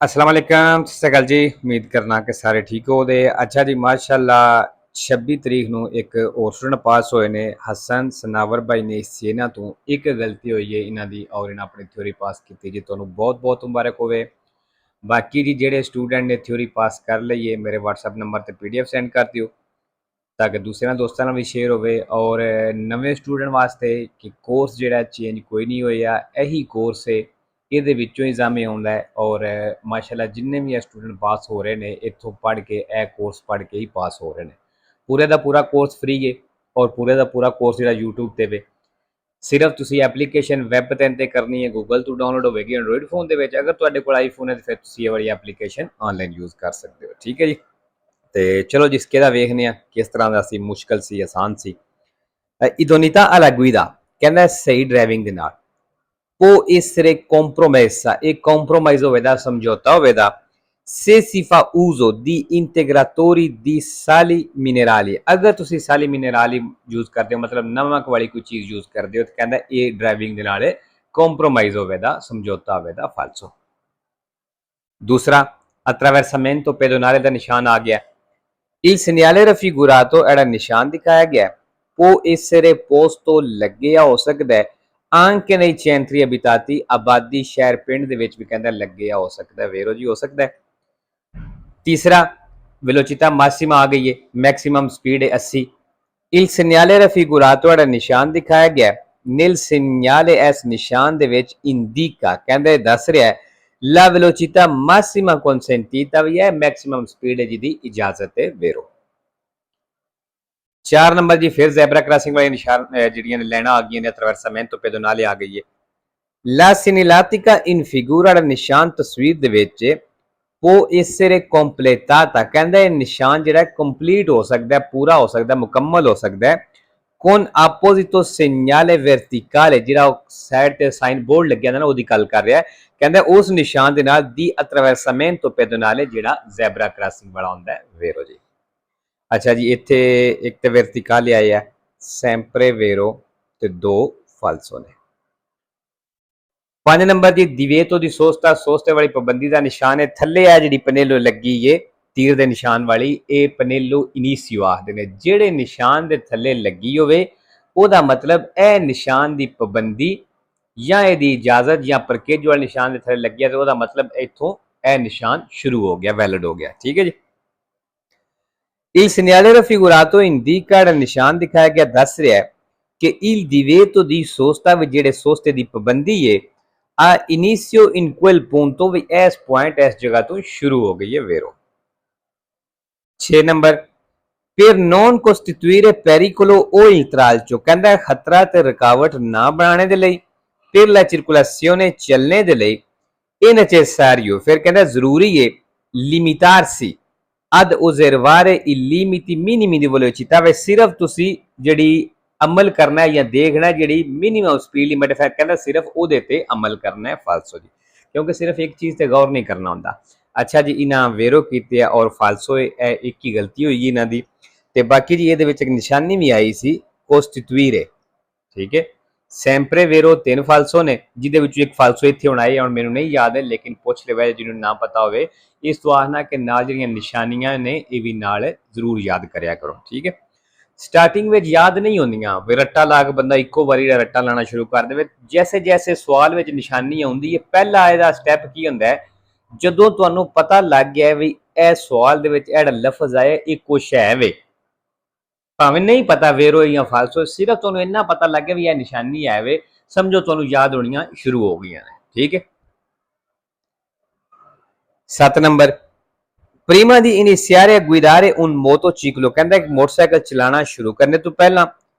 अस्सलाम वालेकुम सत श्री अकाल जी। उम्मीद करना कि सारे ठीक हो। दे अच्छा जी माशाल्लाह 26 तरीक ਨੂੰ ਇੱਕ ਹੋਰ ਸਟੂਡੈਂਟ ਪਾਸ ਹੋਏ ਨੇ ਹਸਨ ਸਨਾਵਰ ਭਾਈ ਨੇ ਇਸ ਇਹਨਾਂ ਤੋਂ ਇੱਕ ਗਲਤੀ ਹੋਈ ਹੈ ਇਹਨਾਂ ਦੀ ਔਰ ਇਹਨਾਂ ਆਪਣੀ ਥਿਊਰੀ ਪਾਸ ਕੀਤੀ ਜੀ। ਤੁਹਾਨੂੰ ਬਹੁਤ ਬਹੁਤ ਮੁਬਾਰਕ ਹੋਵੇ। ਬਾਕੀ ਜੀ ਜਿਹੜੇ ਸਟੂਡੈਂਟ ਨੇ ਥਿਊਰੀ ਪਾਸ ਕਰ ਲਈ ਹੈ ਮੇਰੇ WhatsApp ਨੰਬਰ ਤੇ PDF ਸੈਂਡ ਕਰ ਦਿਓ ਤਾਂ ਕਿ ਦੂਸਰਿਆਂ ਦੋਸਤਾਂ ਨਾਲ ਵੀ ਸ਼ੇਅਰ ਹੋਵੇ। ਔਰ ਨਵੇਂ ਸਟੂਡੈਂਟ ਵਾਸਤੇ ਕਿ ਕੋਰਸ ਜਿਹੜਾ ਚੇਂਜ ਕੋਈ ਨਹੀਂ ਹੋਇਆ, ਇਹੀ ਕੋਰਸ ਹੈ, ਇਹਦੇ ਵਿੱਚੋਂ ਐਗਜ਼ਾਮ ਆਉਂਦਾ ਹੈ। ਔਰ ਮਾਸ਼ਾਅੱਲਾ ਜਿੰਨੇ ਵੀ ਸਟੂਡੈਂਟ ਪਾਸ ਹੋ ਰਹੇ ਨੇ ਇੱਥੋਂ ਪੜ੍ਹ ਕੇ ਇਹ ਕੋਰਸ ਪੜ੍ਹ ਕੇ ਹੀ ਪਾਸ ਹੋ ਰਹੇ ਨੇ। ਪੂਰੇ ਦਾ ਪੂਰਾ ਕੋਰਸ ਫ੍ਰੀ ਹੈ ਔਰ ਪੂਰੇ ਦਾ ਪੂਰਾ ਕੋਰਸ ਜਿਹੜਾ YouTube ਤੇ ਵੇ। ਸਿਰਫ ਤੁਸੀਂ ਐਪਲੀਕੇਸ਼ਨ ਵੈਬ ਤੇ ਕਰਨੀ ਹੈ, ਗੂਗਲ ਤੋਂ ਡਾਊਨਲੋਡ ਹੋਵੇਗੀ ਐਂਡਰੋਇਡ ਫੋਨ ਦੇ ਵਿੱਚ। ਅਗਰ ਤੁਹਾਡੇ ਕੋਲ ਆਈਫੋਨ ਹੈ ਤਾਂ ਫਿਰ ਤੁਸੀਂ ਇਹ ਵਾਲੀ ਐਪਲੀਕੇਸ਼ਨ ਆਨਲਾਈਨ ਯੂਜ਼ ਕਰ ਸਕਦੇ ਹੋ। ਠੀਕ ਹੈ ਜੀ। ਤੇ ਚਲੋ ਜਿਸ ਦਾ ਵੇਖਦੇ ਆ ਕਿਸ ਤਰ੍ਹਾਂ ਦਾ ਸੀ, ਮੁਸ਼ਕਲ ਸੀ, ਆਸਾਨ ਸੀ। ਇਦੋਨੀਤਾ ਅਲਾ ਗੁਇਦਾ ਕਹਿੰਦਾ ਸਹੀ ਡਰਾਈਵਿੰਗ ਦੇ ਨਾਲ può essere compromessa e compromesso da ਸਮਝੌਤਾ ਹੋਵੇਗਾ se si fa uso di integratori di sali minerali। ਅਗਰ ਤੁਸੀਂ ਸਾਲੀ ਮਿਨਰਲੀ ਯੂਜ਼ ਕਰਦੇ ਹੋ ਮਤਲਬ ਨਮਕ ਵਾਲੀ ਕੋਈ ਚੀਜ਼ ਯੂਜ਼ ਕਰਦੇ ਹੋ ਤਾਂ ਕਹਿੰਦਾ ਇਹ ਡਰਾਈਵਿੰਗ ਦੇ ਨਾਲ ਕੰਪਰੋਮਾਈਜ਼ ਹੋਵੇਗਾ, ਸਮਝੌਤਾ ਹੋਵੇਗਾ, ਫਾਲਸੋ। ਦੂਸਰਾ attraversamento pedonale ਦਾ ਨਿਸ਼ਾਨ ਆ ਗਿਆ। il segnale raffigurato ਜਿਹੜਾ ਨਿਸ਼ਾਨ ਦਿਖਾਇਆ ਗਿਆ può essere posto ਲੱਗਿਆ ਹੋ ਸਕਦਾ ਹੈ anche nei centri abitati ਆਬਾਦੀ ਸ਼ਹਿਰ ਪਿੰਡ ਦੇ ਵਿੱਚ ਵੀ ਕਹਿੰਦਾ ਲੱਗਿਆ ਹੋ ਸਕਦਾ ਹੈ, ਵੇਰੋ ਜੀ ਹੋ ਸਕਦਾ ਹੈ। ਤੀਸਰਾ velocità massima ਆ ਗਈ ਹੈ, ਮੈਕਸਿਮਮ ਸਪੀਡ ਹੈ 80। il segnale raffigurato ਜਿਹੜਾ ਨਿਸ਼ਾਨ ਦਿਖਾਇਆ ਗਿਆ nel segnale ਇਸ ਨਿਸ਼ਾਨ ਦੇ ਵਿੱਚ indica ਕਹਿੰਦਾ ਦੱਸ ਰਿਹਾ ਹੈ la velocità massima consentita ਵੀ ਹੈ, ਮੈਕਸਿਮਮ ਸਪੀਡ ਹੈ ਜਿਹਦੀ ਇਜਾਜ਼ਤ ਹੈ, ਵੇਰੋ। 4 ਨੰਬਰ ਜੀ ਫਿਰ ਜ਼ੈਬਰਾ ਕ੍ਰਾਸਿੰਗ ਵਾਲੇ ਨਿਸ਼ਾਨ ਜਿਹੜੀਆਂ ਲਾਈਨਾਂ ਆ ਗਈਆਂ ਨੇ attraversamento pedonale ਆ ਗਈ ਹੈ। la segnaletica in figura ਦਾ ਨਿਸ਼ਾਨ ਤਸਵੀਰ ਦੇ ਵਿੱਚ può essere completata ਕਹਿੰਦਾ ਇਹ ਨਿਸ਼ਾਨ ਜਿਹੜਾ ਕੰਪਲੀਟ ਹੋ ਸਕਦਾ ਹੈ, ਪੂਰਾ ਹੋ ਸਕਦਾ ਹੈ, ਮੁਕੰਮਲ ਹੋ ਸਕਦਾ ਹੈ con apposito segnale verticale ਜਿਹੜਾ ਸਾਈਡ ਤੇ ਸਾਈਨ ਬੋਰਡ ਲੱਗਿਆ ਨਾ ਉਹਦੀ ਗੱਲ ਕਰ ਰਿਹਾ ਹੈ। ਕਹਿੰਦਾ ਉਸ ਨਿਸ਼ਾਨ ਦੇ ਨਾਲ ਦੀ attraversamento pedonale ਜਿਹੜਾ ਜ਼ੈਬਰਾ ਕ੍ਰਾਸਿੰਗ ਵਾਲਾ ਹੁੰਦਾ ਹੈ, ਵੇਰੋ ਜੀ। ਅੱਛਾ ਜੀ ਇੱਥੇ ਇੱਕ ਤੇ ਵਰਟੀਕਲ ਆਇਆ ਹੈ sempre vero ਤੇ ਦੋ ਫਾਲਸੋ ਨੇ। 5 ਨੰਬਰ ਜੀ ਦਿਵੇਤੋ ਦੀ ਸੋਸਤਾ ਸੋਸਤੇ ਵਾਲੀ ਪਾਬੰਦੀ ਦਾ ਨਿਸ਼ਾਨ ਹੈ ਥੱਲੇ ਆ ਜਿਹੜੀ ਪਨੇਲੋ ਲੱਗੀ ਏ ਤੀਰ ਦੇ ਨਿਸ਼ਾਨ ਵਾਲੀ ਇਹ ਪਨੇਲੋ ਇਨੀਸੀਓ ਆਖਦੇ ਨੇ। ਜਿਹੜੇ ਨਿਸ਼ਾਨ ਦੇ ਥੱਲੇ ਲੱਗੀ ਹੋਵੇ ਉਹਦਾ ਮਤਲਬ ਇਹ ਨਿਸ਼ਾਨ ਦੀ ਪਾਬੰਦੀ ਜਾਂ ਇਹਦੀ ਇਜਾਜ਼ਤ ਜਾਂ ਪਰਕੇਜ ਵਾਲੇ ਨਿਸ਼ਾਨ ਦੇ ਥੱਲੇ ਲੱਗਿਆ ਤੇ ਉਹਦਾ ਮਤਲਬ ਇੱਥੋਂ ਇਹ ਨਿਸ਼ਾਨ ਸ਼ੁਰੂ ਹੋ ਗਿਆ, ਵੈਲਿਡ ਹੋ ਗਿਆ। ਠੀਕ ਹੈ ਜੀ। il segnale raffigurato indica ਜਿਹੜਾ ਨਿਸ਼ਾਨ ਦਿਖਾਇਆ ਗਿਆ ਦੱਸ ਰਿਹਾ ਹੈ ਕਿ il divieto di sosta ਵਿੱਚ ਜਿਹੜੇ ਸੋਸਤੇ ਦੀ ਪਾਬੰਦੀ ਹੈ ਆ inizio in quel punto ਵੀ ਇਸ ਪੁਆਇੰਟ ਇਸ ਜਗ੍ਹਾ ਤੋਂ ਸ਼ੁਰੂ ਹੋ ਗਈ ਹੈ, ਵੇਰੋ। 6 number per non costituire pericolo o intralcio ਕਹਿੰਦਾ ਖਤਰਾ ਤੇ ਰੁਕਾਵਟ ਨਾ ਬਣਾਉਣੇ ਦੇ ਲਈ per la circolazione ਚੱਲਣੇ ਦੇ ਲਈ è necessario ਫਿਰ ਕਹਿੰਦਾ ਜ਼ਰੂਰੀ ਹੈ limitarsi ad osservare i limiti minimi di velocità ਵੇ ਸਿਰਫ ਤੁਸੀਂ ਜਿਹੜੀ ਅਮਲ ਕਰਨਾ ਹੈ ਜਾਂ ਦੇਖਣਾ ਜਿਹੜੀ ਮਿਨੀਮਮ ਸਪੀਡ ਲਿਮਿਟ ਹੈ ਕਹਿੰਦਾ ਸਿਰਫ ਉਹਦੇ ਤੇ ਅਮਲ ਕਰਨਾ ਹੈ, ਫਾਲਸੋ ਜੀ। ਕਿਉਂਕਿ ਸਿਰਫ ਇੱਕ ਚੀਜ਼ ਤੇ ਗੌਰ ਨਹੀਂ ਕਰਨਾ ਹੁੰਦਾ। ਅੱਛਾ ਜੀ ਇਹਨਾਂ ਵੇਰੋ ਕੀਤੇ ਔਰ ਫਾਲਸੋ ਇਹ ਇੱਕ ਹੀ ਗਲਤੀ ਹੋਈ ਇਹਨਾਂ ਦੀ। ਤੇ ਬਾਕੀ ਜੀ ਇਹਦੇ ਵਿੱਚ ਇੱਕ ਨਿਸ਼ਾਨੀ ਵੀ ਆਈ ਸੀ ਕੋਸਟੀਟੂਇਰੇ। ਠੀਕ ਹੈ। ਸੈਂਪਰੇ ਵੇਰੋ 3 ਫਾਲਸੋ ਨੇ ਜਿਹਦੇ ਵਿੱਚੋਂ ਇੱਕ ਫਾਲਸੋ ਇੱਥੇ ਹੁਣ ਆਈ ਹੁਣ ਮੈਨੂੰ ਨਹੀਂ ਯਾਦ ਹੈ ਲੇਕਿਨ ਪੁੱਛ ਲਿਆ ਜਿਹਨੂੰ ਨਾ ਪਤਾ ਹੋਵੇ ਇਸ ਤੋਂ ਆਖਣਾ ਕਿ ਨਾਲ ਜਿਹੜੀਆਂ ਨਿਸ਼ਾਨੀਆਂ ਨੇ ਇਹ ਵੀ ਨਾਲ ਜ਼ਰੂਰ ਯਾਦ ਕਰਿਆ ਕਰੋ। ਠੀਕ ਹੈ। ਸਟਾਰਟਿੰਗ ਵਿੱਚ ਯਾਦ ਨਹੀਂ ਹੁੰਦੀਆਂ ਵੀ ਰੱਟਾ ਲਾ ਕੇ ਬੰਦਾ ਇੱਕੋ ਵਾਰੀ ਰੱਟਾ ਲਾਣਾ ਸ਼ੁਰੂ ਕਰ ਦੇਵੇ। ਜੈਸੇ ਜੈਸੇ ਸਵਾਲ ਵਿੱਚ ਨਿਸ਼ਾਨੀ ਆਉਂਦੀ ਹੈ ਪਹਿਲਾ ਇਹਦਾ ਸਟੈਪ ਕੀ ਹੁੰਦਾ ਹੈ ਜਦੋਂ ਤੁਹਾਨੂੰ ਪਤਾ ਲੱਗ ਗਿਆ ਵੀ ਇਹ ਸਵਾਲ ਦੇ ਵਿੱਚ ਜਿਹੜਾ ਲਫ਼ਜ਼ ਆਇਆ ਇਹ ਕੁਛ ਹੈ ਵੇ ਭਾਵੇਂ ਨਹੀਂ ਪਤਾ ਵੇਰੋ ਜਾਂ ਫਾਲਸੋ ਸਿਰਫ ਤੁਹਾਨੂੰ ਇੰਨਾ ਪਤਾ ਲੱਗ ਗਿਆ ਵੀ ਇਹ ਨਿਸ਼ਾਨੀ ਹੈ ਵੇ ਸਮਝੋ ਤੁਹਾਨੂੰ ਯਾਦ ਹੋਣੀਆਂ ਸ਼ੁਰੂ ਹੋ ਗਈਆਂ ਨੇ। ਠੀਕ ਹੈ। 7 number prima di iniziare a guidare un motociclo ਕਹਿੰਦਾ ਇੱਕ ਮੋਟਰਸਾਈਕਲ ਚਲਾਉਣਾ ਸ਼ੁਰੂ ਕਰਨੇ ਤੋਂ ਪਹਿਲਾਂ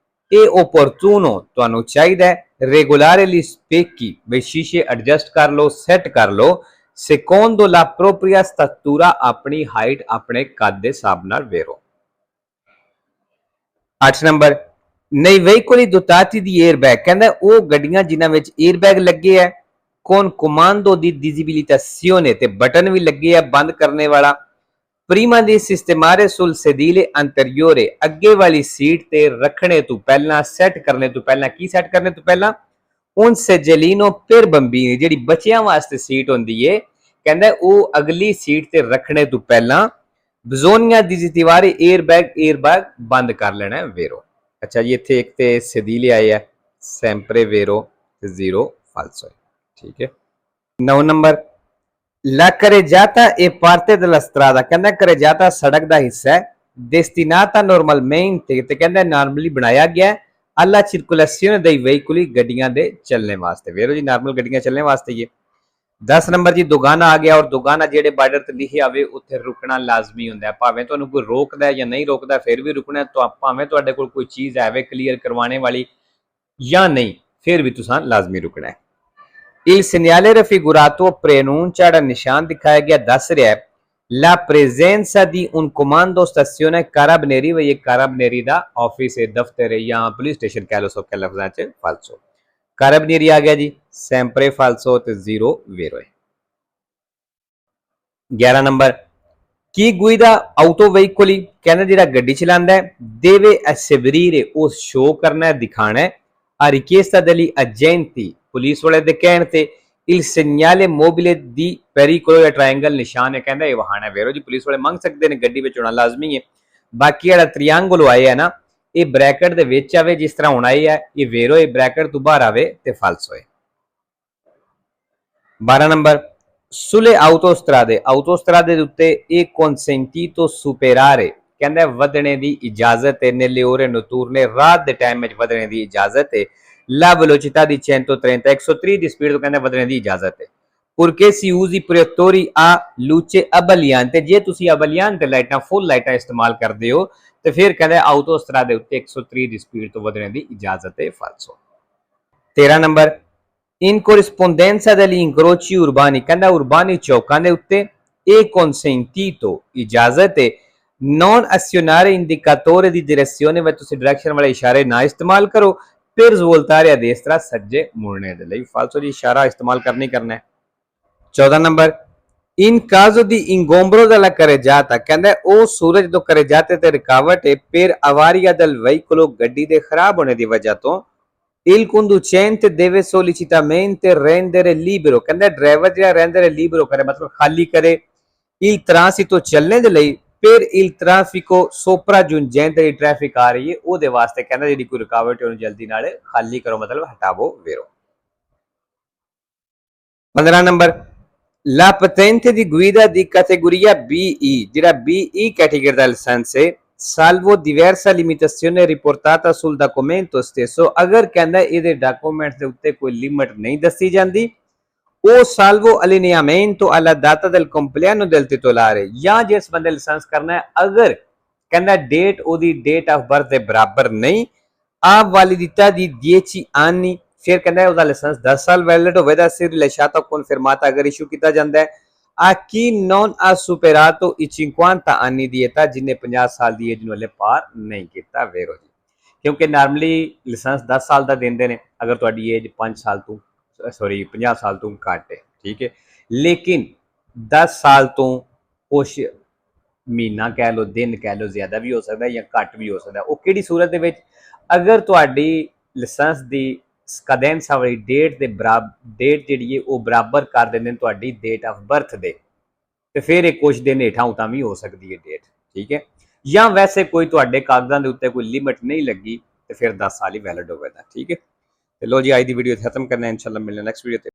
ਇਹ opportuno ਤੁਹਾਨੂੰ ਚਾਹੀਦਾ ਹੈ regolare gli specchi ਵੀ ਸ਼ੀਸ਼ੇ ਐਡਜਸਟ ਕਰ ਲਓ, ਸੈੱਟ ਕਰ ਲਓ secondo la propria statura ਆਪਣੀ ਹਾਈਟ ਆਪਣੇ ਕੱਦ ਦੇ ਹਿਸਾਬ ਨਾਲ, ਵੇਰੋ। 8 number nei veicoli dotati di airbag ਕਹਿੰਦਾ ਉਹ ਗੱਡੀਆਂ ਜਿਨ੍ਹਾਂ ਵਿੱਚ 에ਅਰਬੈਗ ਲੱਗੇ ਹੈ con comando di disabilitazione ਤੇ ਬਟਨ ਵੀ ਲੱਗੇ ਹੈ ਬੰਦ ਕਰਨੇ ਵਾਲਾ prima di sistemare sul sedile anteriore ਅੱਗੇ ਵਾਲੀ ਸੀਟ ਤੇ ਰੱਖਣੇ ਤੋਂ ਪਹਿਲਾਂ ਸੈੱਟ ਕਰਨੇ ਤੋਂ ਪਹਿਲਾਂ ਕੀ ਸੈੱਟ ਕਰਨੇ ਤੋਂ ਪਹਿਲਾਂ un seggiolino per bambini ਜਿਹੜੀ ਬੱਚਿਆਂ ਵਾਸਤੇ ਸੀਟ ਹੁੰਦੀ ਏ ਕਹਿੰਦਾ ਉਹ ਅਗਲੀ ਸੀਟ ਤੇ ਰੱਖਣੇ ਤੋਂ ਪਹਿਲਾਂ ਬਜ਼ੋਨੀਆ ਦੀ ਜ਼ਿਤੀਵਾਰੀ 에ਅਰਬੈਗ ਬੰਦ ਕਰ ਲੈਣਾ ਹੈ ਵੇਰੋ। ਅੱਛਾ ਜੀ, ਇੱਥੇ ਇੱਕ ਤੇ ਸਦੀਲੇ ਆਏ ਹੈ ਸੈਂਪਰੇ ਵੇਰੋ ਤੇ 0 ਫਾਲਸੋ ਹੈ। ਠੀਕ ਹੈ। 9 ਨੰਬਰ ਲਾ carreggiata e parte della strada, ਕਹਿੰਦਾ carreggiata ਸੜਕ ਦਾ ਹਿੱਸਾ ਹੈ destinata normalmente ਤੇ ਕਹਿੰਦਾ ਨਾਰਮਲੀ ਬਣਾਇਆ ਗਿਆ ਹੈ alla circolazione dei veicoli ਗੱਡੀਆਂ ਦੇ ਚੱਲਣੇ ਵਾਸਤੇ। ਵੇਰੋ ਜੀ ਨਾਰਮਲ ਗੱਡੀਆਂ ਚੱਲਣੇ ਵਾਸਤੇ ਹੀ ਹੈ। 10 ਨੰਬਰ ਜੀ ਦੁਗਾਨਾ ਆ ਗਿਆ, ਔਰ ਦੁਗਾਨਾ ਜਿਹੜੇ ਬਾਰਡਰ ਤੇ ਲਿਖਿਆ ਹੋਵੇ ਉੱਥੇ ਰੁਕਣਾ ਲਾਜ਼ਮੀ ਹੁੰਦਾ ਹੈ। ਭਾਵੇਂ ਤੁਹਾਨੂੰ ਕੋਈ ਰੋਕਦਾ ਜਾਂ ਨਹੀਂ ਰੋਕਦਾ ਫਿਰ ਵੀ ਰੁਕਣਾ, ਭਾਵੇਂ ਤੁਹਾਡੇ ਕੋਲ ਕੋਈ ਚੀਜ਼ ਆਵੇ ਕਲੀਅਰ ਕਰਵਾਣੇ ਵਾਲੀ ਜਾਂ ਨਹੀਂ, ਫਿਰ ਵੀ ਤੁਸੀਂ ਲਾਜ਼ਮੀ ਰੁਕਣਾ ਹੈ। Il segnale raffigurato preannuncia ਜਿਹੜਾ ਨਿਸ਼ਾਨ ਦਿਖਾਇਆ ਗਿਆ ਦੱਸ ਰਿਹਾ ਹੈ la presenza di un comando stazione carabinieri, ਵਈ ਇਹ carabinieri ਦਾ ਆਫਿਸ ਹੈ, ਦਫ਼ਤਰ ਹੈ ਜਾਂ ਪੁਲਿਸ ਸਟੇਸ਼ਨ ਕਹਿ ਲਓ ਸੌਖੇ ਲਫ਼ਜ਼ਾਂ 'ਚ ਫਾਲਸੋ। carabinieri ਆ ਗਿਆ ਜੀ sempre falso ਤੇ 0 vero ਹੈ। 11 ਨੰਬਰ ਕੀ guida auto veicoli, ਕਹਿੰਦਾ ਜਿਹੜਾ ਗੱਡੀ ਚਲਾਉਂਦਾ ਹੈ deve asseverire, ਉਹ ਸ਼ੋ ਕਰਨਾ ਹੈ ਦਿਖਾਣਾ ਹੈ a richiesta degli agenti, police ਵਾਲੇ ਦੇ ਕਹਿਣ ਤੇ il segnale mobile di pericolo ਜਾਂ ਟ੍ਰਾਇੰਗਲ ਨਿਸ਼ਾਨ ਹੈ, ਕਹਿੰਦਾ ਇਹ ਵਹਾਣਾ ਵੇਰੋ ਜੀ ਪੁਲਿਸ ਵਾਲੇ ਮੰਗ ਸਕਦੇ ਨੇ, ਗੱਡੀ ਵਿੱਚ ਹੋਣਾ ਲਾਜ਼ਮੀ ਹੈ। ਬਾਕੀ ਜਿਹੜਾ ਤ੍ਰਿਆਂਗਲ ਆਏ ਹੈ ਨਾ ਇਹ ਬ੍ਰੈਕਟ ਦੇ ਵਿੱਚ ਆਵੇ, ਜਿਸ ਤਰ੍ਹਾਂ ਹੁਣ ਆਈ ਹੈ ਇਹ ਵੇਰੋ, ਇਹ ਬ੍ਰੈਕਟ ਤੋਂ ਬਾਹਰ ਆਵੇ ਤੇ ਫਾਲਸੋ ਹੈ। 12 ਨੰਬਰ sulle autostrade ਦੇ ਉੱਤੇ ਇਹ consentito superare, ਕਹਿੰਦਾ ਵਧਣੇ ਦੀ ਇਜਾਜ਼ਤ ਹੈ nelle ore notturne, ਰਾਤ ਦੇ ਟਾਈਮ ਵਿੱਚ ਵਧਣੇ ਦੀ ਇਜਾਜ਼ਤ ਹੈ la velocità di 130, 130 ਦੀ ਸਪੀਡ ਤੋਂ ਕਹਿੰਦਾ ਵਧਣੇ ਦੀ ਇਜਾਜ਼ਤ ਹੈ। purché si usi proiettori a luce abbagliante, ਜੇ ਤੁਸੀਂ abbagliante ਲਾਈਟਾਂ ਫੁੱਲ ਲਾਈਟਾਂ ਇਸਤੇਮਾਲ ਕਰਦੇ ਹੋ ਤੇ ਫਿਰ ਕਹਿੰਦਾ ਆਟੋਸਟਰਾ ਦੇ ਉੱਤੇ 130 ਦੀ ਸਪੀਡ ਤੋਂ ਵਧਣੇ ਦੀ ਇਜਾਜ਼ਤ ਹੈ ਫਾਲਸੋ। 13 number in corrispondenza degli incroci urbani, ਕਹਿੰਦਾ ਉਰਬਾਨੀ ਚੌਕਾਂ ਦੇ ਉੱਤੇ ਇਹ consentito ਇਜਾਜ਼ਤ ਹੈ non azionare indicatore di direzione, ਵਿੱਚ ਤੁਸੀਂ ਡਾਇਰੈਕਸ਼ਨ ਵਾਲੇ ਇਸ਼ਾਰੇ ਨਾ ਇਸਤੇਮਾਲ ਕਰੋ per svoltare a destra, ਸੱਜੇ ਮੁੜਨੇ ਦੇ ਲਈ ਫਾਲਸੋ ਜੀ ਇਸ਼ਾਰਾ ਇਸਤੇਮਾਲ ਕਰਨੀ ਕਰਨਾ ਹੈ। 14 number in caso di ingombro della carreggiata, ਕਹਿੰਦਾ ਉਹ ਸੂਰਜ ਤੋਂ carreggiate ਤੇ ਰੁਕਾਵਟ ਹੈ per avaria del veicolo, ਗੱਡੀ ਦੇ ਖਰਾਬ ਹੋਣੇ ਦੀ ਵਜ੍ਹਾ ਤੋਂ il conducente deve sollecitamente rendere libero, ਕਹਿੰਦਾ ਡਰਾਈਵਰ ਜਿਹੜਾ rendere libero ਕਰੇ ਮਤਲਬ ਖਾਲੀ ਕਰੇ il transito, ਚੱਲਣੇ ਦੇ ਲਈ per il traffico sopraggiungente, ਜਿਹੜੀ ਟ੍ਰੈਫਿਕ ਆ ਰਹੀ ਹੈ ਉਹਦੇ ਵਾਸਤੇ ਕਹਿੰਦਾ ਜਿਹੜੀ ਕੋਈ ਰੁਕਾਵਟ ਹੈ ਉਹਨੂੰ ਜਲਦੀ ਨਾਲ ਖਾਲੀ ਕਰੋ ਮਤਲਬ ਹਟਾਵੋ ਵੇਰੋ। 15 number la patente di guida di categoria BE, ਜਿਹੜਾ BE ਕੈਟੇਗਰੀ ਦਾ ਲਾਇਸੈਂਸ ਹੈ salvo diversa limitazione riportata sul documento stesso, ਅਗਰ ਕਹਿੰਦਾ ਇਹਦੇ ਡਾਕੂਮੈਂਟ ਦੇ ਉੱਤੇ ਕੋਈ ਲਿਮਿਟ ਨਹੀਂ ਦੱਸੀ ਜਾਂਦੀ ਉਹ salvo allineamento alla data del compleanno del titolare, ਜਾਂ ਜਿਸ ਬੰਦੇ ਲਾਇਸੈਂਸ ਕਰਨਾ ਹੈ ਅਗਰ ਕਹਿੰਦਾ ਡੇਟ ਉਹਦੀ ਡੇਟ ਆਫ ਬਰਥ ਦੇ ਬਰਾਬਰ ਨਹੀਂ a validità di 10 anni, ਫਿਰ ਕਹਿੰਦਾ ਉਹਦਾ ਲਾਇਸੈਂਸ 10 ਸਾਲ ਵੈਲਿਡ ਹੋਵੇਗਾ se rilasciato confermata, ਅਗਰ ਇਸ਼ੂ ਕੀਤਾ ਜਾਂਦਾ ਹੈ a chi non ha superato i 50 anni di età, ਜਿਹਨੇ 50 ਸਾਲ ਦੀ ਏਜ ਨੂੰ ਹਲੇ ਪਾਰ ਨਹੀਂ ਕੀਤਾ ਵੇਰੋ ਜੀ, ਕਿਉਂਕਿ ਨਾਰਮਲੀ ਲਾਇਸੈਂਸ 10 ਸਾਲ ਦਾ ਦਿੰਦੇ ਨੇ ਅਗਰ ਤੁਹਾਡੀ ਏਜ 5 ਸਾਲ ਤੋਂ 50 ਸਾਲ ਤੋਂ ਘੱਟ ਹੈ। ਠੀਕ ਹੈ, ਲੇਕਿਨ 10 ਸਾਲ ਤੋਂ ਕੁਛ ਮਹੀਨਾ ਕਹਿ ਲਓ, ਦਿਨ ਕਹਿ ਲਓ, ਜ਼ਿਆਦਾ ਵੀ ਹੋ ਸਕਦਾ ਜਾਂ ਘੱਟ ਵੀ ਹੋ ਸਕਦਾ। ਉਹ ਕਿਹੜੀ ਸੂਰਤ ਦੇ ਵਿੱਚ ਅਗਰ ਤੁਹਾਡੀ ਲਾਇਸੈਂਸ ਦੀ ਸਕੈਡੈਂਸਾ ਵਾਲੀ ਡੇਟ ਦੇ ਡੇਟ ਜਿਹੜੀ ਹੈ ਉਹ ਬਰਾਬਰ ਕਰ ਦਿੰਦੇ ਨੇ ਤੁਹਾਡੀ ਡੇਟ ਆਫ ਬਰਥ ਦੇ, ਤੇ ਫਿਰ ਇਹ ਕੁਛ ਦਿਨ ਹੇਠਾਂ ਉਤਾਂ ਵੀ ਹੋ ਸਕਦੀ ਹੈ ਡੇਟ। ਠੀਕ ਹੈ, ਜਾਂ ਵੈਸੇ ਕੋਈ ਤੁਹਾਡੇ ਕਾਗਜ਼ਾਂ ਦੇ ਉੱਤੇ ਕੋਈ ਲਿਮਿਟ ਨਹੀਂ ਲੱਗੀ ਤੇ ਫਿਰ 10 ਸਾਲ ਹੀ ਵੈਲਿਡ ਹੋਵੇਗਾ। ਠੀਕ ਹੈ, ਤੇ ਲੋ ਜੀ ਅੱਜ ਦੀ ਵੀਡੀਓ ਖਤਮ ਕਰਨਾ ਹੈ, ਇਨਸ਼ਾਅੱਲਾ ਮਿਲਣਾ ਨੈਕਸਟ ਵੀਡੀਓ ਤੇ।